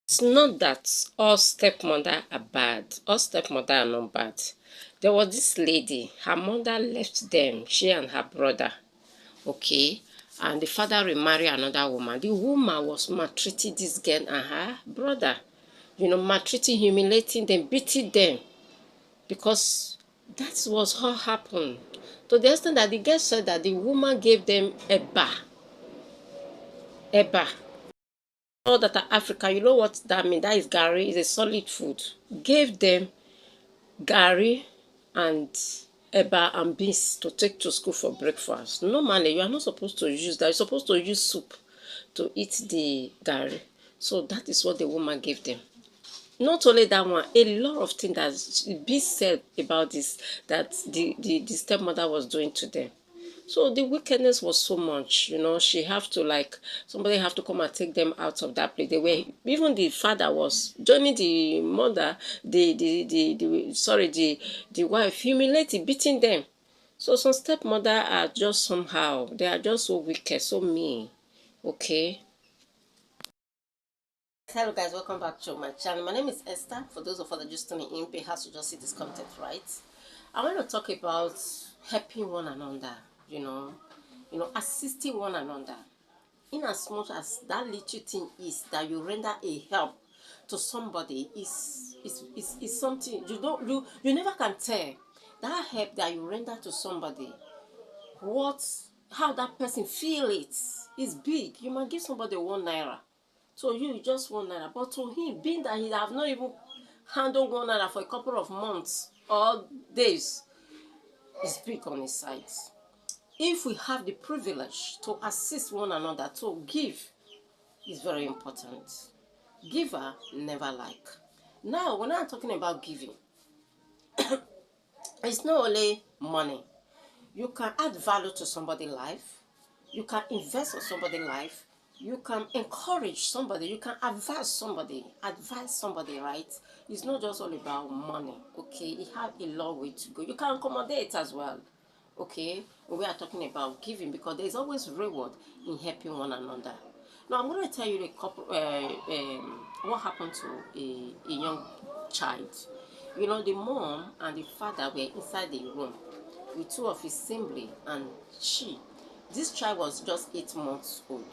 It's not that all stepmother are bad. All stepmother are not bad. There was this lady, her mother left them, she and her brother, okay? And the father remarried another woman. The woman was maltreating this girl and her brother. Maltreating, humiliating them, beating them. Because that was what happened. To the extent that the girl said that the woman gave them a bar. A bar. All that are African, you know what that means? That is gari, is a solid food. Gave them gari and eba and beans to take to school for breakfast. Normally, you are not supposed to use that. You're supposed to use soup to eat the gari. So that is what the woman gave them. Not only that one, a lot of things that be said about this that the stepmother was doing to them. So the wickedness was so much, she have to somebody have to come and take them out of that place. They were, even the father was joining the mother, the wife, humiliating, beating them. So some stepmother are just somehow, they are just so wicked, so mean. Okay. Hello guys, welcome back to my channel. My name is Esther. For those of us that just tuning in, perhaps you just see this content, right? I want to talk about helping one another, assisting one another. In as much as that little thing is that you render a help to somebody is something you never can tell. That help that you render to somebody, how that person feel it is big. You might give somebody 1 naira. So you just 1 naira, but to him, being that he have not even handled 1 naira for a couple of months or days, is big on his side. If we have the privilege to assist one another, to give, is very important. Giver never like. Now, when I'm talking about giving, it's not only money. You can add value to somebody's life. You can invest in somebody's life. You can encourage somebody. You can advise somebody. Right? It's not just all about money. Okay, it has a long way to go. You can accommodate as well. Okay, we are talking about giving because there is always reward in helping one another. Now I'm going to tell you a couple. What happened to a young child. The mom and the father were inside the room with two of his siblings, and this child was just 8 months old.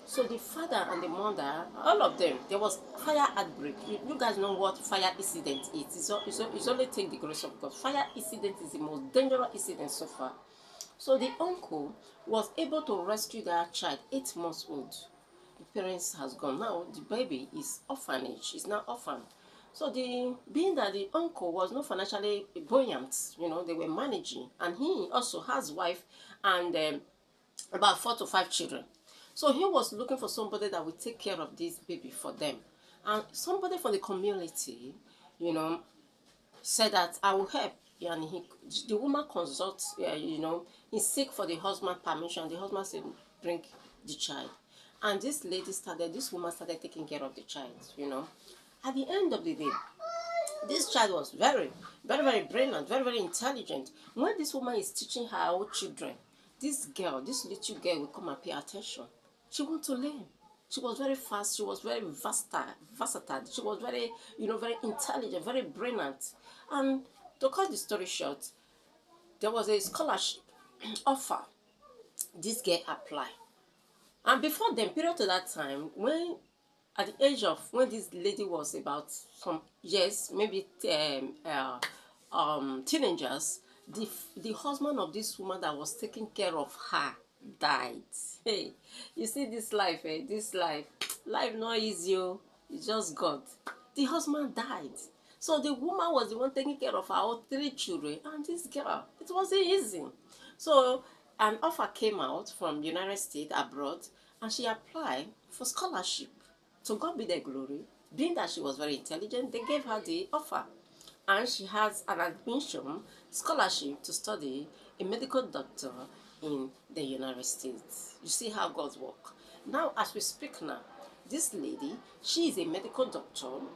So the father and the mother, all of them, there was fire outbreak. You guys know what fire incident is. It's only take the grace of God. Fire incident is the most dangerous incident so far. So the uncle was able to rescue that child, 8 months old. The parents has gone. Now the baby is orphanage. It's now orphan. So being that the uncle was not financially buoyant, they were managing, and he also has wife and about 4 to 5 children. So he was looking for somebody that would take care of this baby for them. And somebody from the community, said that I will help. And the woman consults, he seek for the husband permission. The husband said, bring the child. And this woman started taking care of the child, At the end of the day, this child was very, very, very brilliant, very, very intelligent. When this woman is teaching her own children, this little girl will come and pay attention. She wants to learn. She was very fast. She was very versatile. She was very, very intelligent, very brilliant. And to cut the story short, there was a scholarship offer. This girl applied. And before then, period to that time, at the age of when this lady was about some years, maybe teenagers, the husband of this woman that was taking care of her died. Hey, you see this life, life not easy. Oh, it's just God. The husband died. So the woman was the one taking care of her 3 children and this girl. It wasn't easy. So an offer came out from United States abroad, and she applied for scholarship. To God be the glory. Being that she was very intelligent, they gave her the offer. And she has an admission scholarship to study a medical doctor in the United States. You see how God works. Now, as we speak now, this lady, she is a medical doctor.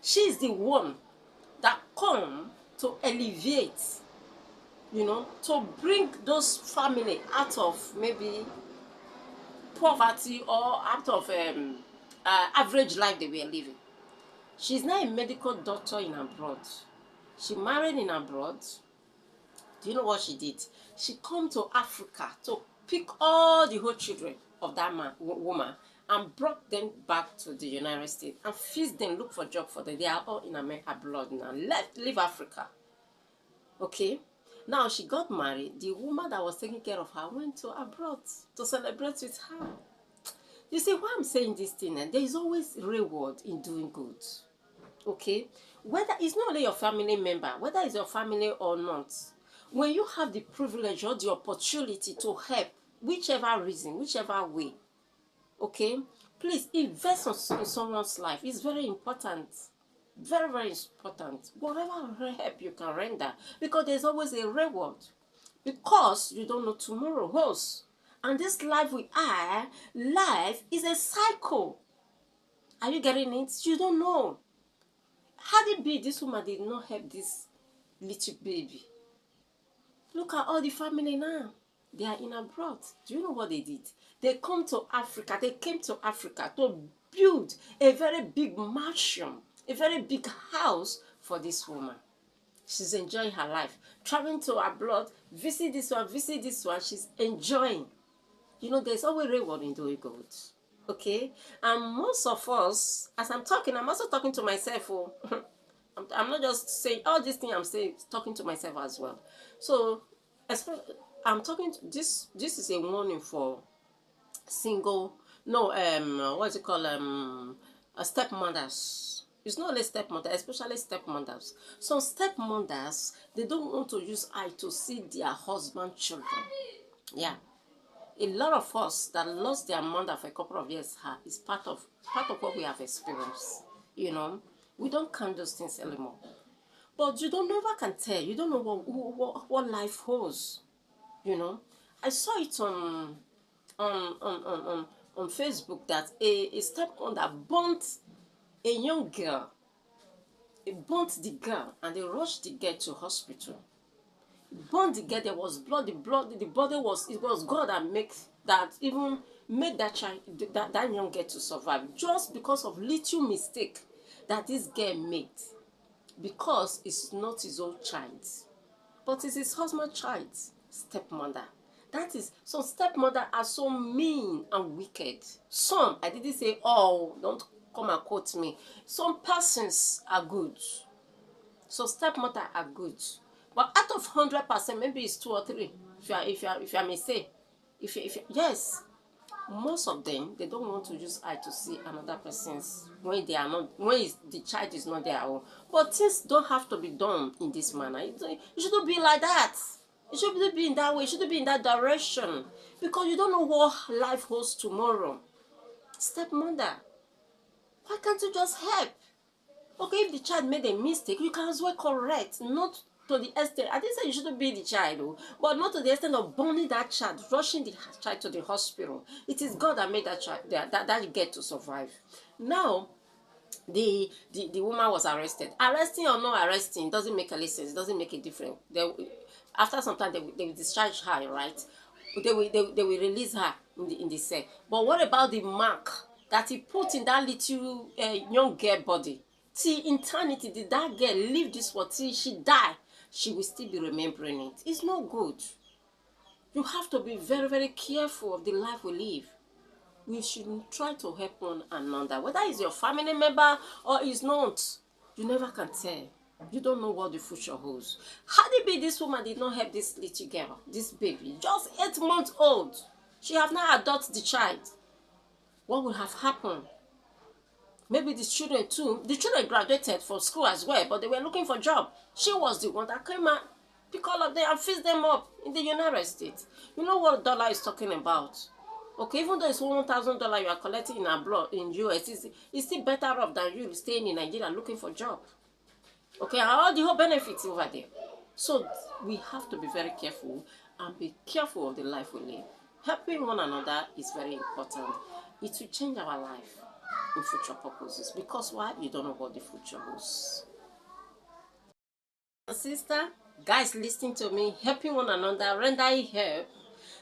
She is the one that come to alleviate, to bring those family out of maybe poverty or out of average life they were living. She's now a medical doctor in abroad. She married in abroad. Do you know what she did? She come to Africa to pick all the whole children of that woman and brought them back to the United States and feed them, look for job for them. They are all in America abroad now. Leave Africa. Okay? Now she got married. The woman that was taking care of her went to abroad to celebrate with her. You see why I'm saying this thing? And there is always reward in doing good. Okay? Whether it's not only your family member, whether it's your family or not, when you have the privilege or the opportunity to help, whichever reason, whichever way, okay, please invest in someone's life. It's very important. Very, very important. Whatever help you can render, because there's always a reward. Because you don't know tomorrow holds. And this life we are, life is a cycle. Are you getting it? You don't know. Had it be this woman did not help this little baby, look at all the family now. They are in abroad. Do you know what they did? They came to Africa to build a very big mansion, a very big house for this woman. She's enjoying her life. Traveling to abroad, visit this one, she's enjoying. You know, there's always reward in doing good. Okay? And most of us, as I'm talking, I'm also talking to myself. Oh. I'm not just saying all these things I'm saying, talking to myself as well. So, I'm talking to this is a warning for single, no, what's it called, stepmothers. It's not only stepmothers, especially stepmothers. Some stepmothers, they don't want to use eye to see their husband children. Yeah. A lot of us that lost their mother for a couple of years is part of what we have experienced. You know, we don't count those things anymore. But you don't never can tell. You don't know what life holds. You know, I saw it on Facebook that a stepmother burnt a young girl. It burnt the girl and they rushed the girl to hospital. Burnt the girl, there was blood, the body was, it was God that even made that child, that young girl to survive, just because of little mistake that this girl made, because it's not his own child, but it's his husband's child. Stepmother. That is, some stepmother are so mean and wicked. Some, I didn't say all, don't come and quote me. Some persons are good. So stepmother are good. But out of 100%, maybe it's 2 or 3. If I may say, yes, most of them, they don't want to use eye to see another person's when they are not, the child is not their own. But things don't have to be done in this manner. It shouldn't be like that. It shouldn't be in that way. It shouldn't be in that direction, because you don't know what life holds tomorrow. Stepmother, why can't you just help? Okay, if the child made a mistake, you can as well correct, not to the extent, I didn't say you shouldn't be the child, but not to the extent of burning that child, rushing the child to the hospital. It is God that made that child, that get to survive. Now, the woman was arrested. Arresting or not arresting doesn't make any sense. It doesn't make a difference. After some time, they will discharge her, right? They will release her in the cell. But what about the mark that he put in that little young girl body? Till eternity, did that girl live this world till she die? She will still be remembering it. It's not good. You have to be very, very careful of the life we live. We should try to help one another. Whether it's your family member or it's not, you never can tell. You don't know what the future holds. Had it be this woman did not help this little girl, this baby, just 8 months old, she have now adopted the child, what would have happened? Maybe the children too. The children graduated from school as well, but they were looking for a job. She was the one that came and pick all of them and fix them up in the United States. You know what dollar is talking about? Okay, even though it's $1,000 you are collecting in abroad, in US, it's still better off than you staying in Nigeria looking for a job. Okay, all the whole benefits over there. So we have to be very careful and be careful of the life we live. Helping one another is very important. It will change our life in future purposes, because why? You don't know what the future holds. Sister, guys listening to me, helping one another, rendering help.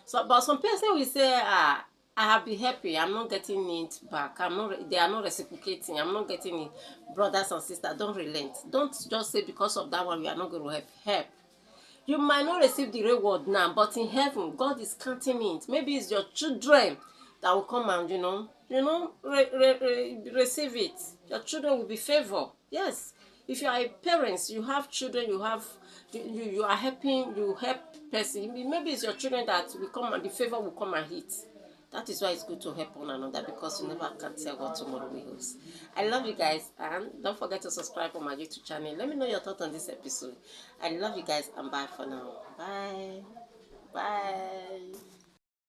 So, but some person will say, I I have been happy. I'm not getting it back. I'm not. They are not reciprocating. I'm not getting it. Brothers and sisters, don't relent. Don't just say because of that one you are not going to help. Help. You might not receive the reward now, but in heaven, God is counting it. Maybe it's your children that will come and receive it. Your children will be favored. Yes. If you are a parent, you have children, you are helping, you help person. Maybe it's your children that will come and the favor will come and hit. That is why it's good to help one another, because you never can tell what tomorrow will hold. I love you guys, and don't forget to subscribe on my YouTube channel. Let me know your thoughts on this episode. I love you guys, and bye for now. Bye. Bye.